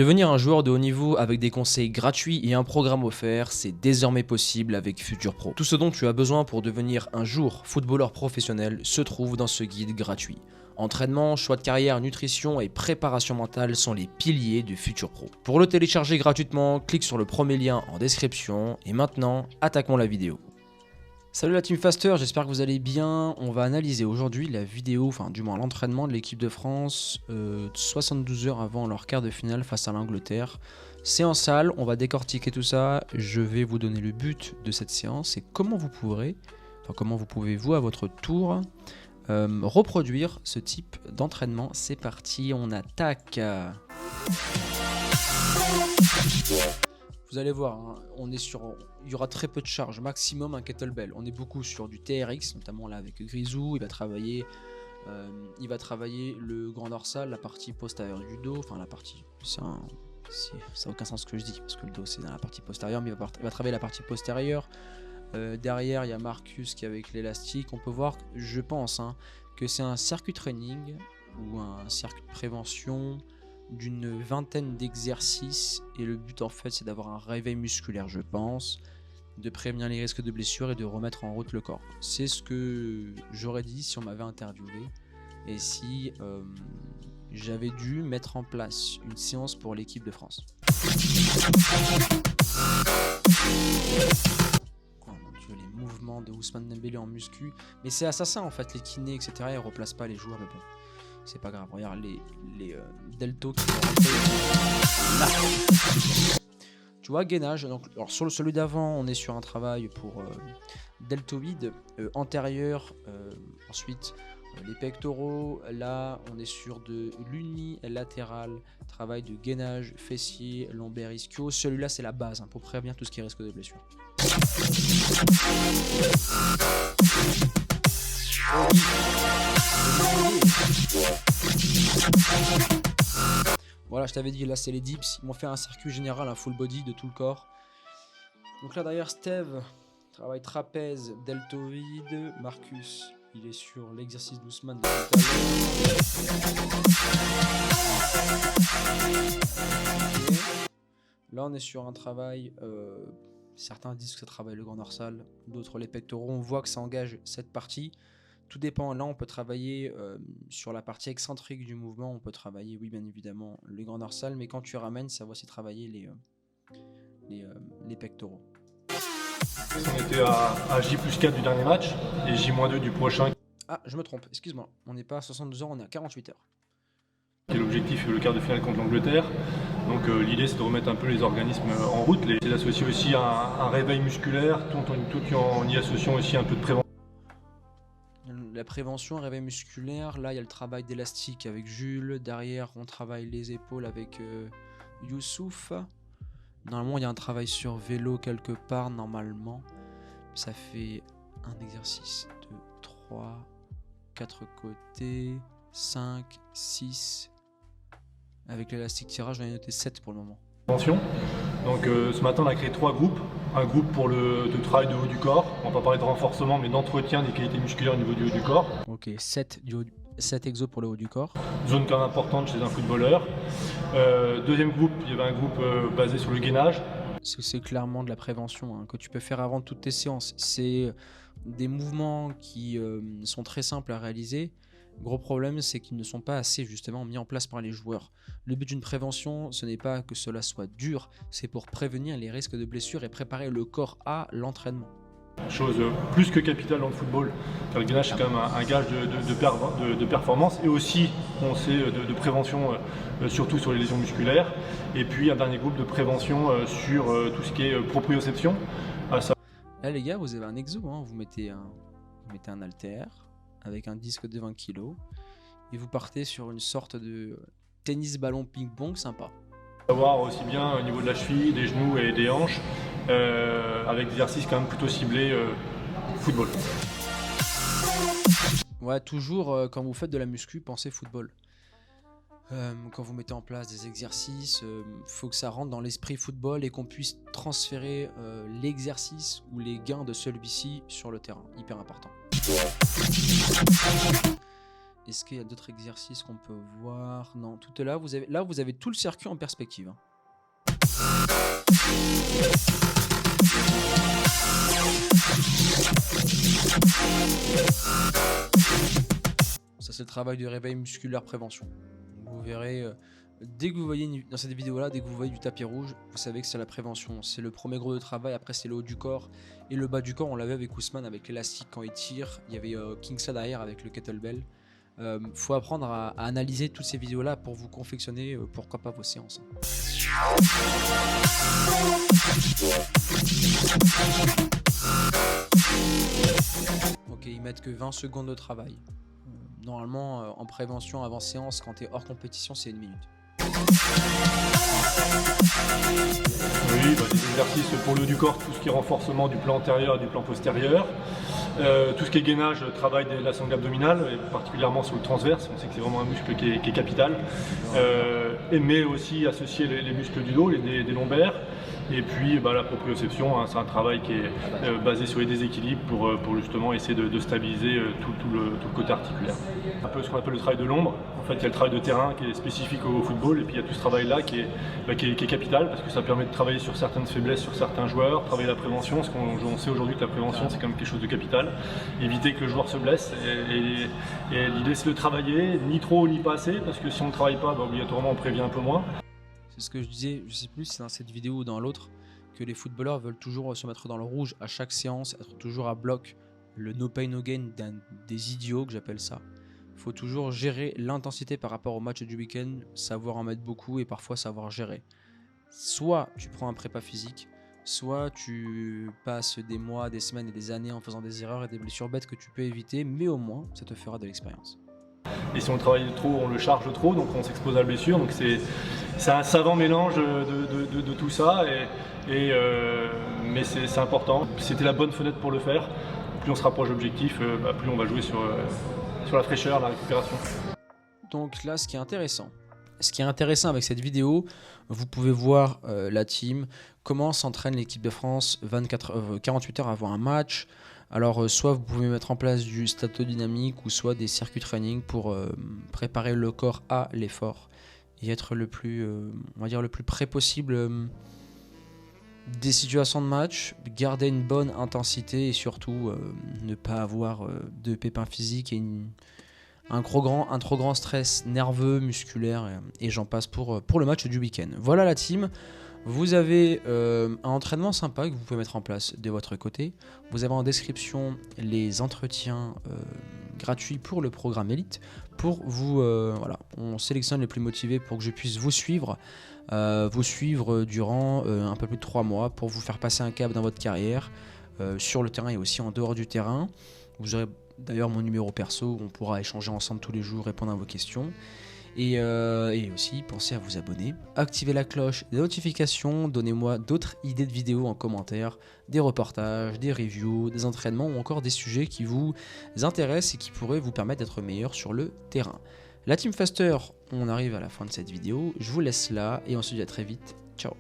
Devenir un joueur de haut niveau avec des conseils gratuits et un programme offert, c'est désormais possible avec Futur Pro. Tout ce dont tu as besoin pour devenir un jour footballeur professionnel se trouve dans ce guide gratuit. Entraînement, choix de carrière, nutrition et préparation mentale sont les piliers du Futur Pro. Pour le télécharger gratuitement, clique sur le premier lien en description et maintenant, attaquons la vidéo. Salut la Team Faster, j'espère que vous allez bien. On va analyser aujourd'hui la vidéo, enfin du moins l'entraînement de l'équipe de France 72 heures avant leur quart de finale face à l'Angleterre. C'est en salle, on va décortiquer tout ça. Je vais vous donner le but de cette séance et comment vous pouvez-vous à votre tour reproduire ce type d'entraînement. C'est parti, on attaque. Vous allez voir, hein, il y aura très peu de charge, maximum un kettlebell. On est beaucoup sur du TRX, notamment là avec Grisou. Il va travailler le grand dorsal, la partie postérieure du dos. Enfin la partie, ça n'a aucun sens ce que je dis parce que le dos c'est dans la partie postérieure, mais il va travailler la partie postérieure. Derrière il y a Marcus qui est avec l'élastique. On peut voir, je pense, hein, que c'est un circuit training ou un circuit de prévention d'une vingtaine d'exercices et le but en fait c'est d'avoir un réveil musculaire, je pense, de prévenir les risques de blessures et de remettre en route le corps. C'est ce que j'aurais dit si on m'avait interviewé et si j'avais dû mettre en place une séance pour l'équipe de France. Oh mon dieu, les mouvements de Ousmane Dembélé en muscu, mais c'est assassin en fait, les kinés etc, ils replacent pas les joueurs, mais bon, c'est pas grave. Regarde les deltos qui vont rentrer là. Tu vois, gainage. Donc, alors sur celui d'avant, on est sur un travail pour deltoïde antérieur. Ensuite, les pectoraux. Là, on est sur de l'unilatéral. Travail de gainage, fessier, lombaire, ischio. Celui-là, c'est la base hein, pour prévenir tout ce qui risque de blessure. Voilà, je t'avais dit, là c'est les dips. Ils m'ont fait un circuit général, un full body de tout le corps. Donc là derrière Steve, travail trapèze, deltoïde. Marcus, il est sur l'exercice d'Ousmane. Là on est sur un travail, certains disent que ça travaille le grand dorsal, d'autres les pectoraux. On voit que ça engage cette partie. Tout dépend, là on peut travailler sur la partie excentrique du mouvement, on peut travailler, oui bien évidemment, le grand dorsal, mais quand tu ramènes, ça va aussi travailler les pectoraux. On était à J+4 du dernier match et J-2 du prochain. Ah, je me trompe, excuse-moi, on n'est pas à 72 heures, on est à 48 heures. Et l'objectif est le quart de finale contre l'Angleterre. Donc l'idée c'est de remettre un peu les organismes en route, c'est d'associer aussi un réveil musculaire, tout en y associant aussi un peu de prévention. La prévention, réveil musculaire, là il y a le travail d'élastique avec Jules, derrière on travaille les épaules avec Youssouf. Normalement il y a un travail sur vélo quelque part, normalement. Ça fait un exercice de 3, 4 côtés, 5, 6. Avec l'élastique tirage, j'en ai noté 7 pour le moment. Donc ce matin on a créé 3 groupes. Un groupe pour le travail de haut du corps, on va pas parler de renforcement mais d'entretien des qualités musculaires au niveau du haut du corps. Ok, 7 exos pour le haut du corps. Zone quand même importante chez un footballeur. Deuxième groupe, il y avait un groupe basé sur le gainage. C'est clairement de la prévention hein, que tu peux faire avant toutes tes séances. C'est des mouvements qui sont très simples à réaliser. Gros problème, c'est qu'ils ne sont pas assez justement mis en place par les joueurs. Le but d'une prévention, ce n'est pas que cela soit dur, c'est pour prévenir les risques de blessures et préparer le corps à l'entraînement. Chose plus que capitale dans le football, car le gainage c'est quand même un gage de performance et aussi, on sait, de prévention, surtout sur les lésions musculaires. Et puis un dernier groupe de prévention sur tout ce qui est proprioception. Là les gars, vous avez un exo, hein, vous mettez un haltère avec un disque de 20 kg et vous partez sur une sorte de tennis ballon ping-pong sympa. On va voir aussi bien au niveau de la cheville, des genoux et des hanches, avec des exercices quand même plutôt ciblés football. Ouais, toujours quand vous faites de la muscu, pensez football. Quand vous mettez en place des exercices, faut que ça rentre dans l'esprit football et qu'on puisse transférer l'exercice ou les gains de celui-ci sur le terrain. Hyper important. Est-ce qu'il y a d'autres exercices qu'on peut voir? Non, tout est là. Vous avez tout le circuit en perspective, hein. Ça, c'est le travail de réveil musculaire prévention. Vous verrez, dès que vous voyez dans cette vidéo-là, dès que vous voyez du tapis rouge, vous savez que c'est la prévention. C'est le premier gros de travail. Après, c'est le haut du corps et le bas du corps. On l'avait avec Ousmane, avec l'élastique quand il tire. Il y avait Kingsley derrière avec le kettlebell. Faut apprendre à analyser toutes ces vidéos-là pour vous confectionner, pourquoi pas, vos séances. Ok, ils mettent que 20 secondes de travail. Normalement, en prévention avant séance, quand tu es hors compétition, c'est 1 minute. Oui, des exercices pour le haut du corps, tout ce qui est renforcement du plan antérieur et du plan postérieur. Tout ce qui est gainage, travail de la sangle abdominale, et particulièrement sur le transverse. On sait que c'est vraiment un muscle qui est capital. Mais aussi associer les muscles du dos, des lombaires. Et puis la proprioception, hein, c'est un travail qui est basé sur les déséquilibres pour justement essayer de stabiliser tout le côté articulaire. Un peu ce qu'on appelle le travail de l'ombre. En fait, il y a le travail de terrain qui est spécifique au football, et puis il y a tout ce travail-là qui est capital, parce que ça permet de travailler sur certaines faiblesses sur certains joueurs, travailler la prévention, parce qu'on sait aujourd'hui que la prévention c'est quand même quelque chose de capital. Éviter que le joueur se blesse, et l'idée c'est de travailler, ni trop ni pas assez, parce que si on ne travaille pas, obligatoirement on prévient un peu moins. C'est ce que je disais, je sais plus si c'est dans cette vidéo ou dans l'autre, que les footballeurs veulent toujours se mettre dans le rouge à chaque séance, être toujours à bloc, le no pain no gain des idiots que j'appelle ça. Il faut toujours gérer l'intensité par rapport au match du week-end, savoir en mettre beaucoup et parfois savoir gérer. Soit tu prends un prépa physique, soit tu passes des mois, des semaines et des années en faisant des erreurs et des blessures bêtes que tu peux éviter, mais au moins ça te fera de l'expérience. Et si on le travaille trop, on le charge trop, donc on s'expose à la blessure. Donc c'est un savant mélange de tout ça, mais c'est important. C'était la bonne fenêtre pour le faire. Plus on se rapproche de l'objectif, plus on va jouer sur la fraîcheur, la récupération. Donc là, ce qui est intéressant avec cette vidéo, vous pouvez voir la team, comment s'entraîne l'équipe de France 48 heures avant un match. Alors soit vous pouvez mettre en place du statodynamique ou soit des circuits training pour préparer le corps à l'effort et être le plus, on va dire, le plus près possible des situations de match, garder une bonne intensité et surtout ne pas avoir de pépins physiques et un trop grand stress nerveux, musculaire et j'en passe pour le match du week-end. Voilà la team. Vous avez un entraînement sympa que vous pouvez mettre en place de votre côté. Vous avez en description les entretiens gratuits pour le programme Elite. Pour vous, voilà, on sélectionne les plus motivés pour que je puisse vous suivre durant un peu plus de 3 mois pour vous faire passer un cap dans votre carrière sur le terrain et aussi en dehors du terrain. Vous aurez d'ailleurs mon numéro perso, on pourra échanger ensemble tous les jours, répondre à vos questions. Et aussi, pensez à vous abonner, activez la cloche des notifications, donnez-moi d'autres idées de vidéos en commentaire, des reportages, des reviews, des entraînements ou encore des sujets qui vous intéressent et qui pourraient vous permettre d'être meilleur sur le terrain. La Team Faster, on arrive à la fin de cette vidéo, je vous laisse là et on se dit à très vite, ciao.